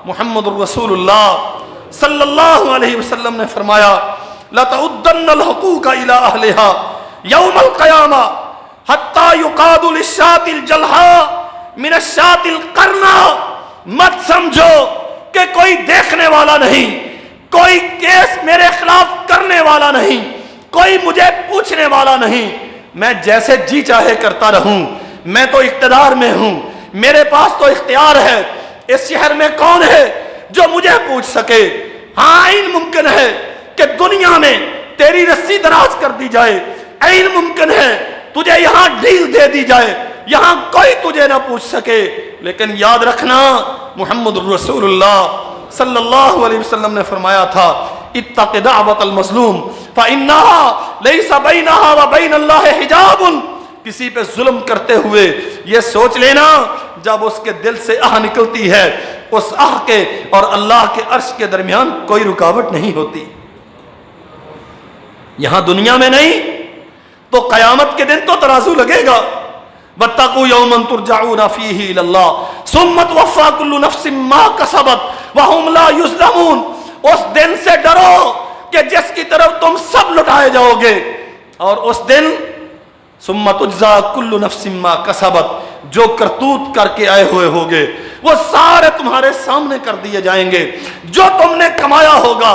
محمد الرسول اللہ صلی اللہ علیہ وسلم نے فرمایا لَتَعُدَّنَّ الْحُقُوقَ إِلَىٰ أَهْلِهَا يَوْمَ الْقِيَامَةِ حَتَّى يُقَادُ لِلشَّاةِ الْجَلْحَاءِ مِنَ الشَّاةِ الْقَرْنَاءِ۔ مت سمجھو کہ کوئی دیکھنے والا نہیں، کوئی کیس میرے خلاف کرنے والا نہیں، کوئی مجھے پوچھنے والا نہیں، میں جیسے جی چاہے کرتا رہوں، میں تو اقتدار میں ہوں، میرے پاس تو اختیار ہے۔ اس شہر میں کون ہے جو مجھے پوچھ سکے؟ ہاں عین ممکن ہے کہ دنیا میں تیری رسی دراز کر دی جائے، عین ممکن ہے تجھے یہاں ڈھیل دے دی جائے، یہاں کوئی تجھے نہ پوچھ سکے، لیکن یاد رکھنا محمد الرسول اللہ صلی اللہ علیہ وسلم نے فرمایا تھا اتق دعوت المظلوم فإنها ليس بينها وبين الله حجاب۔ کسی پہ ظلم کرتے ہوئے یہ سوچ لینا جب اس کے دل سے آہ نکلتی ہے، اس آہ کے اور اللہ کے عرش کے درمیان کوئی رکاوٹ نہیں ہوتی۔ یہاں دنیا میں نہیں تو قیامت کے دن تو ترازو لگے گا۔ وَاتَّقُوا يَوْمًا تُرْجَعُونَ فِيهِ إِلَى اللَّهِ ثُمَّ تُوَفَّى كُلُّ نَفْسٍ مَا كَسَبَتْ وَهُمْ لَا يُظْلَمُونَ۔ اس دن سے ڈرو کہ جس کی طرف تم سب لٹائے جاؤ گے، اور اس دن ثُمَّ تُجْزَى كُلُّ نَفْسٍ مَا كَسَبَتْ، جو کرتوت کر کے آئے ہوئے ہوگے وہ سارے تمہارے سامنے کر دیے جائیں گے۔ جو تم نے کمایا ہوگا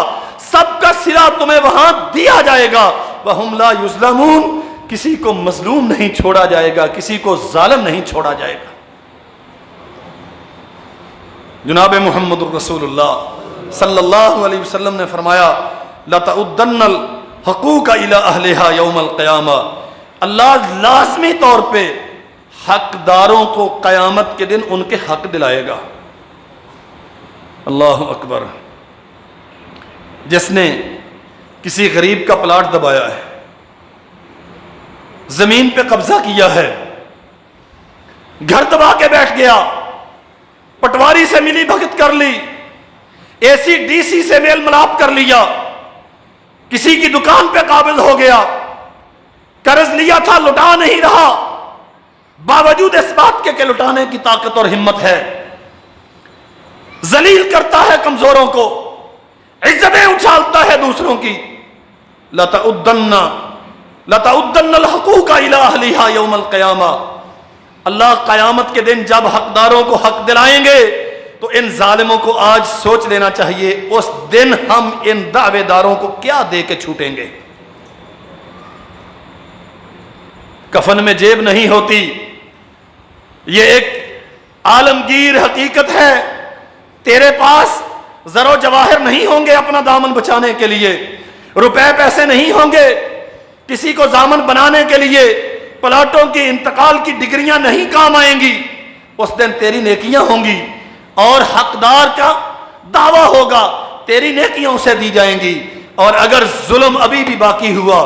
سب کا صلہ تمہیں وہاں دیا جائے گا۔ وَهُمْ لَا يُظْلَمُونَ، کسی کو مظلوم نہیں چھوڑا جائے گا، کسی کو ظالم نہیں چھوڑا جائے گا۔ جناب محمد الرسول اللہ صلی اللہ علیہ وسلم نے فرمایا لَتَعُدَّنَّ الْحُقُوقَ إِلَىٰ أَهْلِهَا يَوْمَ الْقِيَامَةِ۔ اللہ لازمی طور پہ حقداروں کو قیامت کے دن ان کے حق دلائے گا۔ اللہ اکبر۔ جس نے کسی غریب کا پلاٹ دبایا ہے، زمین پہ قبضہ کیا ہے، گھر دبا کے بیٹھ گیا، پٹواری سے ملی بھگت کر لی، اے سی ڈی سی سے میل ملاپ کر لیا، کسی کی دکان پہ قابض ہو گیا، قرض لیا تھا لٹا نہیں رہا، باوجود اس بات کے کہ لٹانے کی طاقت اور ہمت ہے، ذلیل کرتا ہے کمزوروں کو، عزتیں اچھالتا ہے دوسروں کی۔ لَتَعُدَّنَّ الْحُقُوقَ إِلَىٰ أَهْلِهَا يَوْمَ الْقِيَامَةِ۔ اللہ قیامت کے دن جب حقداروں کو حق دلائیں گے تو ان ظالموں کو آج سوچ لینا چاہیے اس دن ہم ان دعوے داروں کو کیا دے کے چھوٹیں گے۔ کفن میں جیب نہیں ہوتی، یہ ایک عالمگیر حقیقت ہے۔ تیرے پاس زر و جواہر نہیں ہوں گے اپنا دامن بچانے کے لیے، روپے پیسے نہیں ہوں گے کسی کو ضامن بنانے کے لیے، پلاٹوں کی انتقال کی ڈگریاں نہیں کام آئیں گی۔ اس دن تیری نیکیاں ہوں گی اور حقدار کا دعویٰ ہوگا، تیری نیکیاں اسے دی جائیں گی، اور اگر ظلم ابھی بھی باقی ہوا،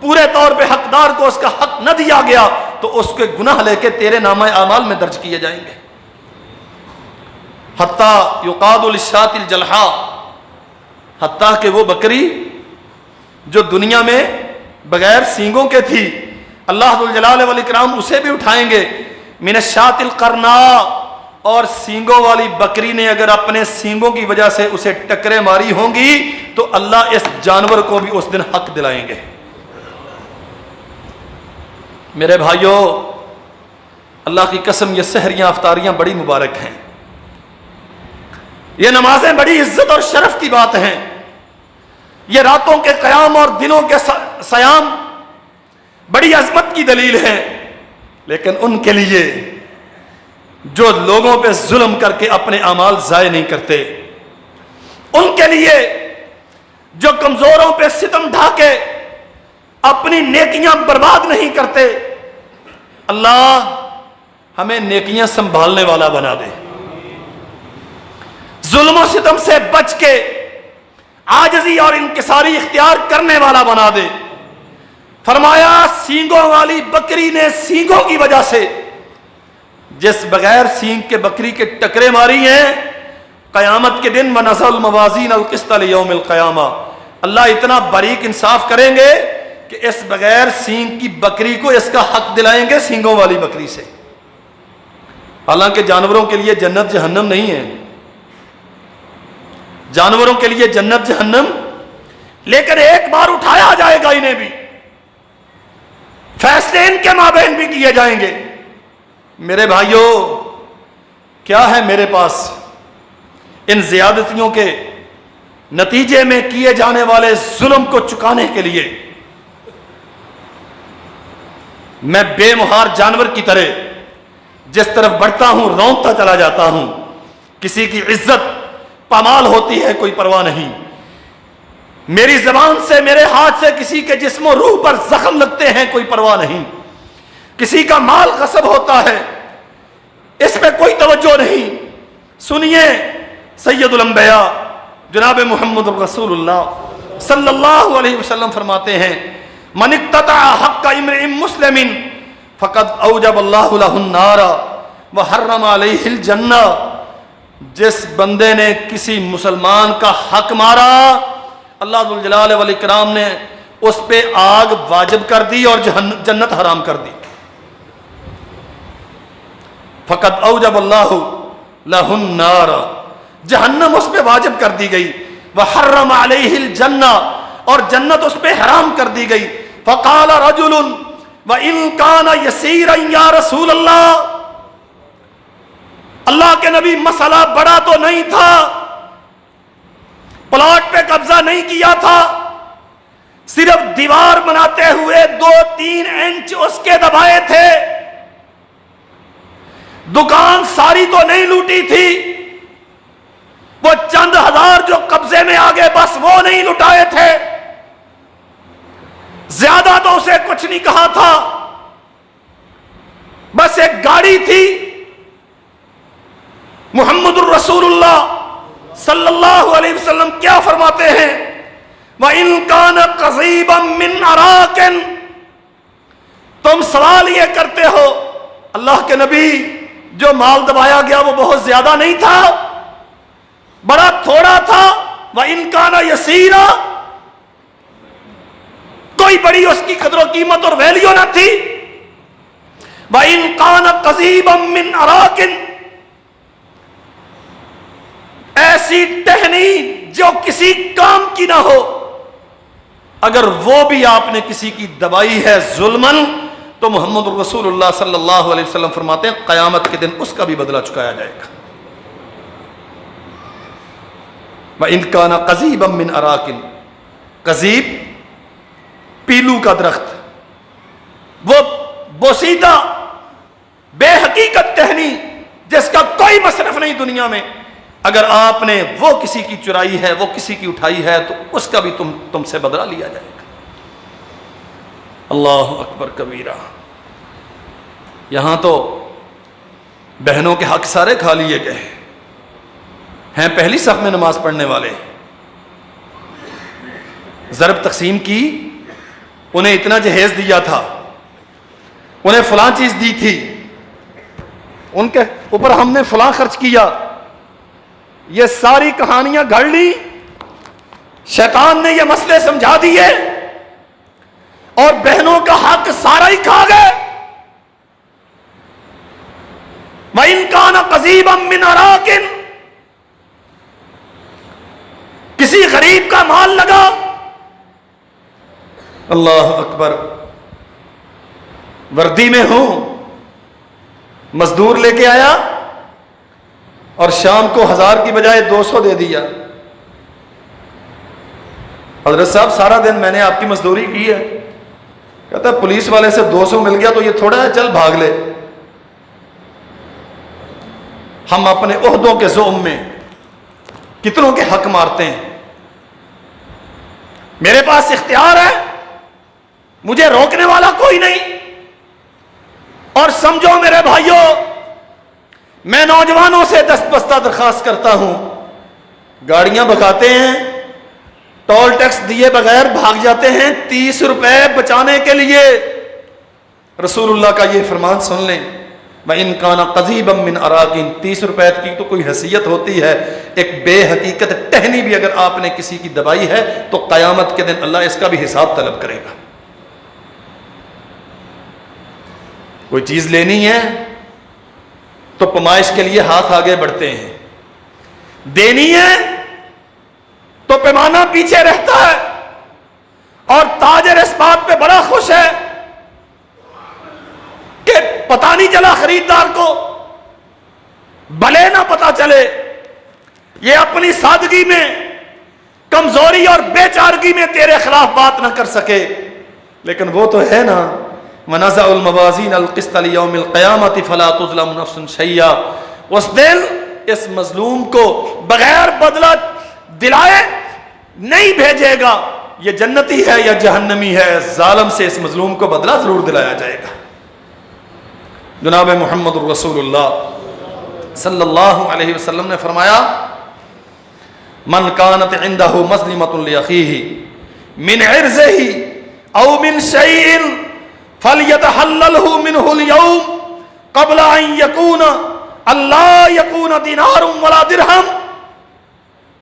پورے طور پہ حقدار کو اس کا حق نہ دیا گیا، تو اس کے گناہ لے کے تیرے نامہ اعمال میں درج کیے جائیں گے۔ حتیٰ یقاد للشاة الجلحاء، حتیٰ کہ وہ بکری جو دنیا میں بغیر سینگوں کے تھی، اللہ ذوالجلال والاکرام اسے بھی اٹھائیں گے۔ من الشاة القرناء، اور سینگوں والی بکری نے اگر اپنے سینگوں کی وجہ سے اسے ٹکریں ماری ہوں گی تو اللہ اس جانور کو بھی اس دن حق دلائیں گے۔ میرے بھائیوں، اللہ کی قسم یہ سحریاں افطاریاں بڑی مبارک ہیں، یہ نمازیں بڑی عزت اور شرف کی بات ہیں، یہ راتوں کے قیام اور دنوں کے صیام بڑی عظمت کی دلیل ہے، لیکن ان کے لیے جو لوگوں پہ ظلم کر کے اپنے اعمال ضائع نہیں کرتے، ان کے لیے جو کمزوروں پہ ستم ڈھا کے اپنی نیکیاں برباد نہیں کرتے، اللہ ہمیں نیکیاں سنبھالنے والا بنا دے، ظلم و ستم سے بچ کے عاجزی اور انکساری اختیار کرنے والا بنا دے۔ فرمایا سینگوں والی بکری نے سینگوں کی وجہ سے جس بغیر سینگ کے بکری کے ٹکرے ماری ہیں، قیامت کے دن وَنَزَلُ الْمَوَازِينَ الْقِسْطَ لِيَوْمِ الْقِيَامَةِ، اللہ اتنا باریک انصاف کریں گے کہ اس بغیر سینگ کی بکری کو اس کا حق دلائیں گے سینگوں والی بکری سے۔ حالانکہ جانوروں کے لیے جنت جہنم نہیں ہے، جانوروں کے لیے جنت جہنم، لیکن ایک بار اٹھایا جائے گا انہیں بھی، فیصلے ان کے مابین بھی کیے جائیں گے۔ میرے بھائیوں، کیا ہے میرے پاس ان زیادتیوں کے نتیجے میں کیے جانے والے ظلم کو چکانے کے لیے؟ میں بے مہار جانور کی طرح جس طرف بڑھتا ہوں رونقتا چلا جاتا ہوں، کسی کی عزت پامال ہوتی ہے کوئی پرواہ نہیں، میری زبان سے میرے ہاتھ سے کسی کے جسم و روح پر زخم لگتے ہیں کوئی پرواہ نہیں، کسی کا مال غصب ہوتا ہے اس پہ کوئی توجہ نہیں۔ سنیے سید الانبیاء جناب محمد رسول اللہ صلی اللہ علیہ وسلم فرماتے ہیں، من اقتطع حق امرئ مسلم فقد اوجب اللہ لہ النار وحرم علیہ الجنہ۔ جس بندے نے کسی مسلمان کا حق مارا، اللہ ذوالجلال والاکرام نے اس پہ آگ واجب کر دی اور جنت حرام کر دی۔ فقد اوجب اللہ لہ النار، جہنم اس پہ واجب کر دی گئی، وحرم علیہ الجنہ، اور جنت اس پہ حرام کر دی گئی۔ فقال رجل وَإِن كَانَ يَسِيرًا يَا رسول اللہ، اللہ کے نبی مسئلہ بڑا تو نہیں تھا، پلاٹ پہ قبضہ نہیں کیا تھا، صرف دیوار بناتے ہوئے 2-3 انچ اس کے دبائے تھے، دکان ساری تو نہیں لوٹی تھی، وہ چند ہزار جو قبضے میں آگے بس وہ نہیں لٹائے تھے، زیادہ تو اسے کچھ نہیں کہا تھا، بس ایک گاڑی تھی۔ محمد الرسول اللہ صلی اللہ علیہ وسلم کیا فرماتے ہیں؟ وَإِن كَانَ قَضِيبًا مِّنْ عَرَاقٍ، تم سوال یہ کرتے ہو اللہ کے نبی جو مال دبایا گیا وہ بہت زیادہ نہیں تھا، بڑا تھوڑا تھا، وَإِن كَانَ يَسِيرًا، کوئی بڑی اس کی قدر و قیمت اور ویلیو نہ تھی، وَإِن كَانَ قَضِيبًا مِّنْ عَرَاقٍ، ایسی ٹہنی جو کسی کام کی نہ ہو، اگر وہ بھی آپ نے کسی کی دبائی ہے ظلمن، تو محمد رسول اللہ صلی اللہ علیہ وسلم فرماتے ہیں قیامت کے دن اس کا بھی بدلہ چکایا جائے گا۔ وَإِن كَانَ قَضِيبًا مِّنْ عَرَاقٍ، قضیب پیلو کا درخت، وہ بوسیدہ بے حقیقت ٹہنی جس کا کوئی مصرف نہیں دنیا میں، اگر آپ نے وہ کسی کی چرائی ہے، وہ کسی کی اٹھائی ہے، تو اس کا بھی تم سے بدلہ لیا جائے گا۔ اللہ اکبر کبیرہ۔ یہاں تو بہنوں کے حق سارے کھا لیے گئے ہیں، پہلی صف میں نماز پڑھنے والے، ضرب تقسیم کی، انہیں اتنا جہیز دیا تھا، انہیں فلاں چیز دی تھی، ان کے اوپر ہم نے فلاں خرچ کیا، یہ ساری کہانیاں گھڑ لی، شیطان نے یہ مسئلے سمجھا دیے اور بہنوں کا حق سارا ہی کھا گئے۔ وَإِن كَانَ قَضِيبًا مِّنْ عَرَاقٍ، کسی غریب کا مال لگا، اللہ اکبر، وردی میں ہوں، مزدور لے کے آیا اور شام کو 1000 کی بجائے 200 دے دیا۔ حضرت صاحب سارا دن میں نے آپ کی مزدوری کی ہے، کہتا ہے پولیس والے سے 200 مل گیا تو یہ تھوڑا ہے چل بھاگ لے۔ ہم اپنے عہدوں کے زوم میں کتنوں کے حق مارتے ہیں۔ میرے پاس اختیار ہے، مجھے روکنے والا کوئی نہیں، اور سمجھو میرے بھائیوں، میں نوجوانوں سے دستبستہ درخواست کرتا ہوں، گاڑیاں بھگاتے ہیں، ٹول ٹیکس دیے بغیر بھاگ جاتے ہیں 30 روپے بچانے کے لیے۔ رسول اللہ کا یہ فرمان سن لیں، وَإِن كَانَ قَضِيبًا مِّنْ عَرَاقٍ، 30 روپے کی تو کوئی حیثیت ہوتی ہے، ایک بے حقیقت ٹہنی بھی اگر آپ نے کسی کی دبائی ہے تو قیامت کے دن اللہ اس کا بھی حساب طلب کرے گا۔ کوئی چیز لینی ہے تو پمائش کے لیے ہاتھ آگے بڑھتے ہیں، دینی ہے پیمانہ پیچھے رہتا ہے اور تاجر اس بات پہ بڑا خوش ہے کہ پتہ نہیں چلا خریدار کو، بھلے نہ پتہ چلے، یہ اپنی سادگی میں، کمزوری اور بے چارگی میں تیرے خلاف بات نہ کر سکے، لیکن وہ تو ہے نا وَنَزَعُ الْمَوَازِينَ الْقِسْطَ لِيَوْمِ الْقِيَامَةِ فَلَا تُظْلَمُ نَفْسٌ شَيْئًا، اس دن اس مظلوم کو بغیر بدلہ دلائے نہیں بھیجے گا، یہ جنتی ہے یا جہنمی ہے، ظالم سے اس مظلوم کو بدلہ ضرور دلایا جائے گا۔ جناب محمد الرسول اللہ صلی اللہ علیہ وسلم نے فرمایا من کانت عندہ مظلمۃ لأخیہ من عرضہ او من شیء فلیتحللہ منہ اليوم قبل ان یکون اللہ یکون دینار ولا درہم